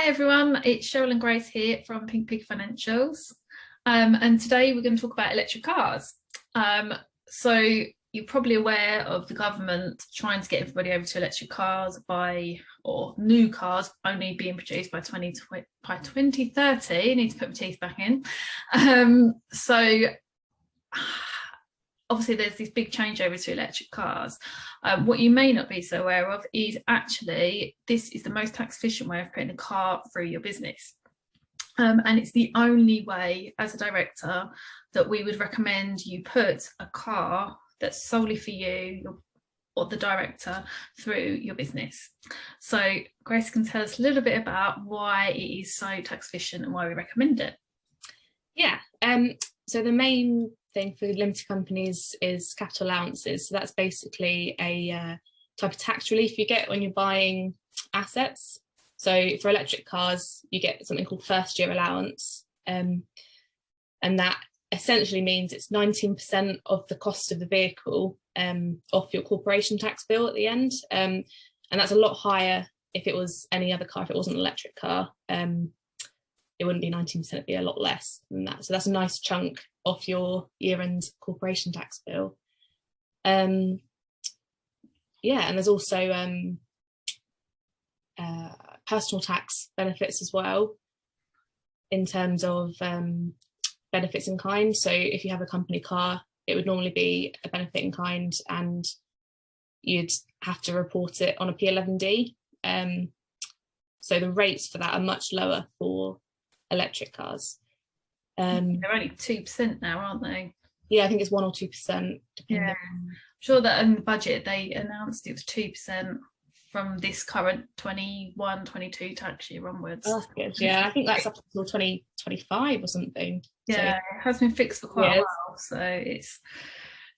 Hi everyone, it's Cheryl and Grace here from Pink Pig Financials, and today we're going to talk about electric cars. So you're probably aware of the government trying to get everybody over to electric cars or new cars only being produced by 2030. I need to put my teeth back in. So obviously there's this big changeover to electric cars. What you may not be so aware of is actually this is the most tax efficient way of putting a car through your business. And it's the only way as a director that we would recommend you put a car that's solely for you or the director through your business. So Grace can tell us a little bit about why it is so tax efficient and why we recommend it. Yeah, so the main thing for limited companies is capital allowances. So that's basically a type of tax relief you get when you're buying assets. So for electric cars, you get something called first year allowance. And that essentially means it's 19% of the cost of the vehicle off your corporation tax bill at the end. And that's a lot higher if it was any other car, if it wasn't an electric car. It wouldn't be 19%, it'd be a lot less than that. So that's a nice chunk off your year-end corporation tax bill. Yeah, and there's also personal tax benefits as well in terms of benefits in kind. So if you have a company car, it would normally be a benefit in kind and you'd have to report it on a P11D. So the rates for that are much lower for electric cars. They're only 2% now, aren't they? Yeah, I think it's 1 or 2%. Yeah, I'm sure that in the budget they announced it was 2% from this current 21-22 tax year onwards. Oh, that's good. Yeah, I think that's up until 2025 or something. Yeah, so it has been fixed for quite a while, so it's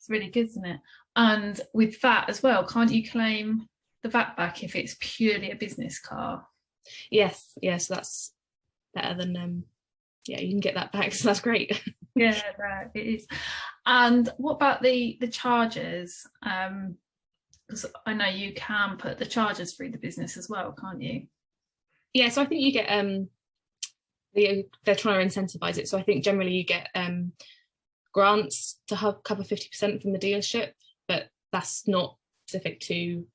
really good, isn't it? And with VAT as well, can't you claim the VAT back if it's purely a business car? Yes, that's better than you can get that back, so that's great. Yeah, it is. And what about the chargers? Because I know you can put the chargers through the business as well, can't you? Yeah, so I think you get they're trying to incentivize it, so I think generally you get grants to cover 50% from the dealership, but that's not specific to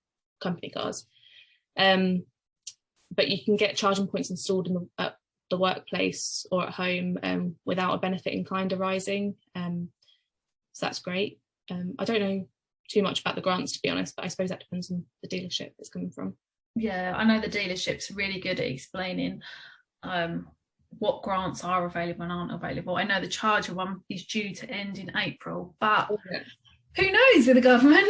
company cars. But you can get charging points installed in at the workplace or at home without a benefit in kind arising. So that's great. I don't know too much about the grants, to be honest, but I suppose that depends on the dealership it's coming from. Yeah, I know the dealership's really good at explaining what grants are available and aren't available. I know the charger one is due to end in April, but who knows with the government?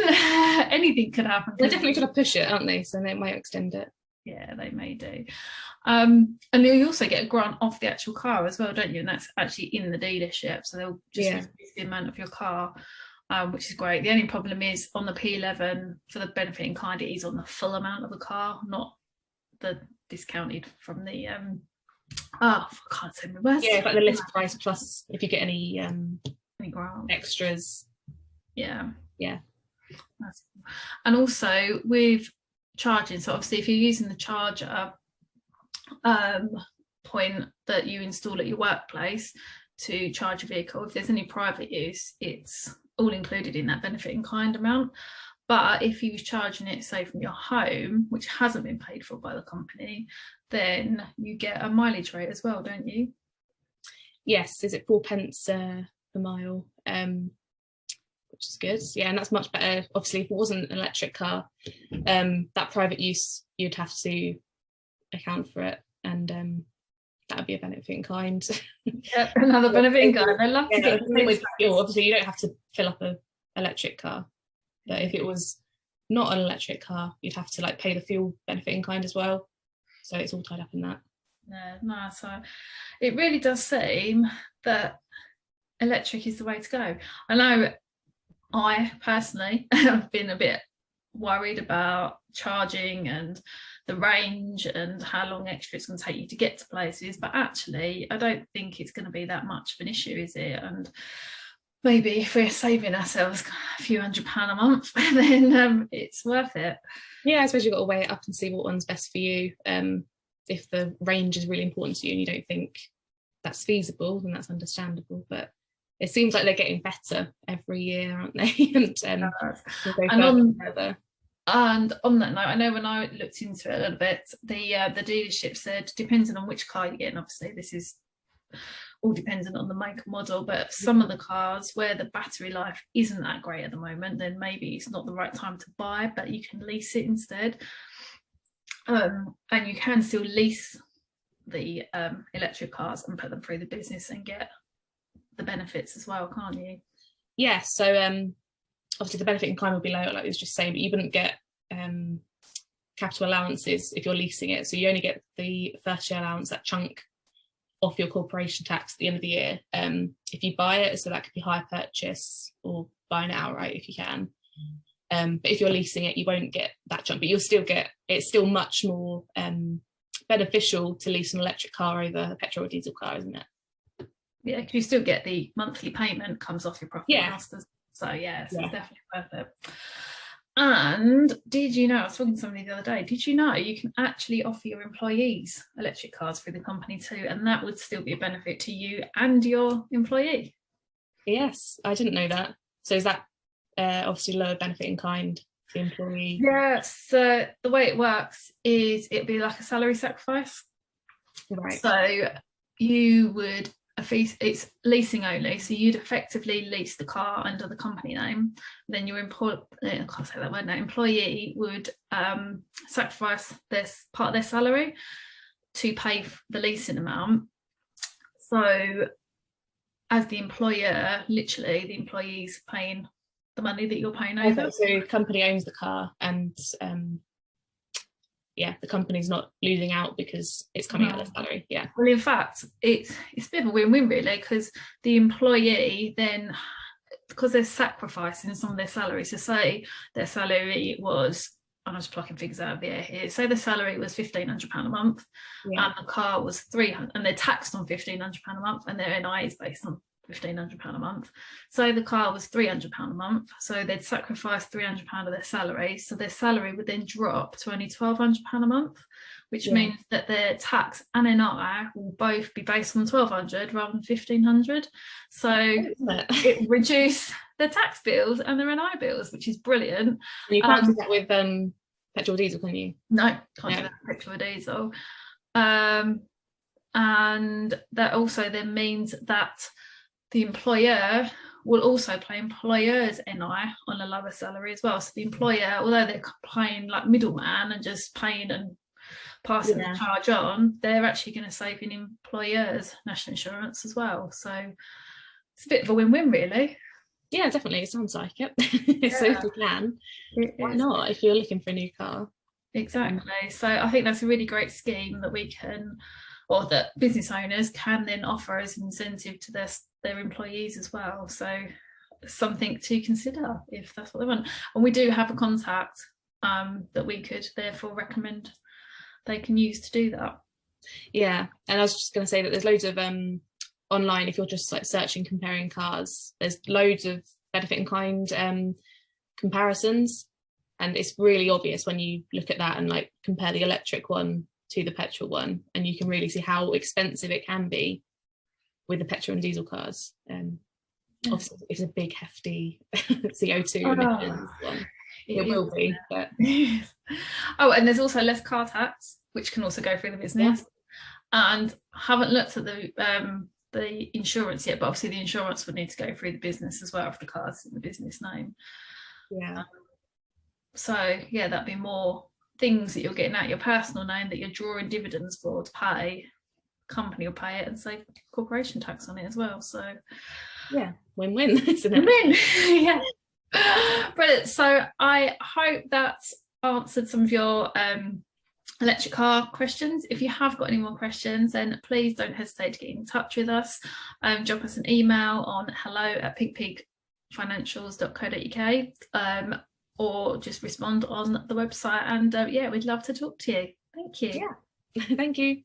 Anything could happen. They're definitely going to push it, aren't they? So they might extend it. Yeah, they may do. And you also get a grant off the actual car as well, don't you? And that's actually in the dealership, so they'll just reduce the amount of your car, which is great. The only problem is on the P11 for the benefit in kind, it is on the full amount of the car, not the discounted from the I can't say my words. Yeah, like the list price plus if you get any grant extras. Yeah. That's cool. And also with charging, so obviously if you're using the charger point that you install at your workplace to charge your vehicle, if there's any private use, it's all included in that benefit in kind amount. But if you was charging it, say, from your home, which hasn't been paid for by the company, then you get a mileage rate as well, don't you? Yes, is it 4p per mile, which is good. Yeah, and that's much better. Obviously, if it wasn't an electric car, that private use, you'd have to account for it, and that would be a benefit in kind. Yeah, another benefit in kind. I love to get with fuel. Obviously, you don't have to fill up an electric car, but if it was not an electric car, you'd have to pay the fuel benefit in kind as well. So it's all tied up in that. No, so it really does seem that electric is the way to go. I know I personally have been a bit worried about charging and the range and how long extra it's going to take you to get to places, but actually I don't think it's going to be that much of an issue, is it? And maybe if we're saving ourselves a few £100 a month, then it's worth it. Yeah, I suppose you've got to weigh it up and see what one's best for you. if the range is really important to you and you don't think that's feasible, then that's understandable. But it seems like they're getting better every year, aren't they? And we'll go further. And on that note, I know when I looked into it a little bit, the dealership said, depending on which car you get, and obviously this is all dependent on the make and model, but some of the cars where the battery life isn't that great at the moment, then maybe it's not the right time to buy, but you can lease it instead. And you can still lease the electric cars and put them through the business and get the benefits as well, can't you? Yeah, so obviously the benefit in kind will be lower, like I was just saying, but you wouldn't get capital allowances if you're leasing it. So you only get the first year allowance, that chunk off your corporation tax at the end of the year. If you buy it, so that could be hire purchase or buying it outright if you can. But if you're leasing it, you won't get that chunk, but you'll still get, it's still much more beneficial to lease an electric car over a petrol or diesel car, isn't it? Yeah, because you still get the monthly payment comes off your profit and loss. So it's definitely worth it. And did you know, I was talking to somebody the other day, did you know you can actually offer your employees electric cars through the company too, and that would still be a benefit to you and your employee? Yes, I didn't know that. So is that obviously lower benefit in kind for the employee? Yeah, so the way it works is it'd be like a salary sacrifice. Right. So you would, it's leasing only, so you'd effectively lease the car under the company name. Then your employee would sacrifice this part of their salary to pay the leasing amount. So as the employer, literally the employee's paying the money that you're paying over. Okay, so the company owns the car, and the company's not losing out because it's coming out of their salary. Yeah. Well, in fact, it's a bit of a win-win really, because the employee then, because they're sacrificing some of their salary. So say their salary was, I'm just plucking figures out of the air here. Say the salary was £1,500 a month, and the car was £300, and they're taxed on £1,500 a month, and their NI is based on £1,500 a month. So the car was £300 a month. So they'd sacrifice £300 of their salary. So their salary would then drop to only £1,200 a month, which means that their tax and NI will both be based on £1,200 rather than £1,500. So it reduced their tax bills and their NI bills, which is brilliant. And you can't do that with petrol or diesel, can you? No, can't do that with petrol or diesel. And that also then means that the employer will also pay employers' NI on a lower salary as well. So the employer, although they're playing like middleman and just paying and passing the charge on, they're actually going to save in employers' national insurance as well. So it's a bit of a win-win, really. Yeah, definitely. It sounds like it. So if you can, why not, if you're looking for a new car? Exactly. So I think that's a really great scheme that we can, or that business owners can then offer as an incentive to their employees as well. So something to consider if that's what they want. And we do have a contact that we could therefore recommend they can use to do that. Yeah, and I was just going to say that there's loads of online, if you're just like searching comparing cars, there's loads of benefit in kind comparisons, and it's really obvious when you look at that and like compare the electric one to the petrol one, and you can really see how expensive it can be with the petrol and diesel cars. Obviously it's a big hefty CO2 emissions one. It will be, but oh, and there's also less car tax, which can also go through the business. And haven't looked at the insurance yet, but obviously the insurance would need to go through the business as well if the car's in the business name. So yeah, that'd be more things that you're getting out your personal name that you're drawing dividends for to pay. Company will pay it and save corporation tax on it as well. So yeah, win-win, isn't it? Win-win. Yeah. Brilliant. So I hope that's answered some of your electric car questions. If you have got any more questions, then please don't hesitate to get in touch with us. Drop us an email on hello@pinkpeakfinancials.co.uk, or just respond on the website, and we'd love to talk to you. Thank you. Thank you.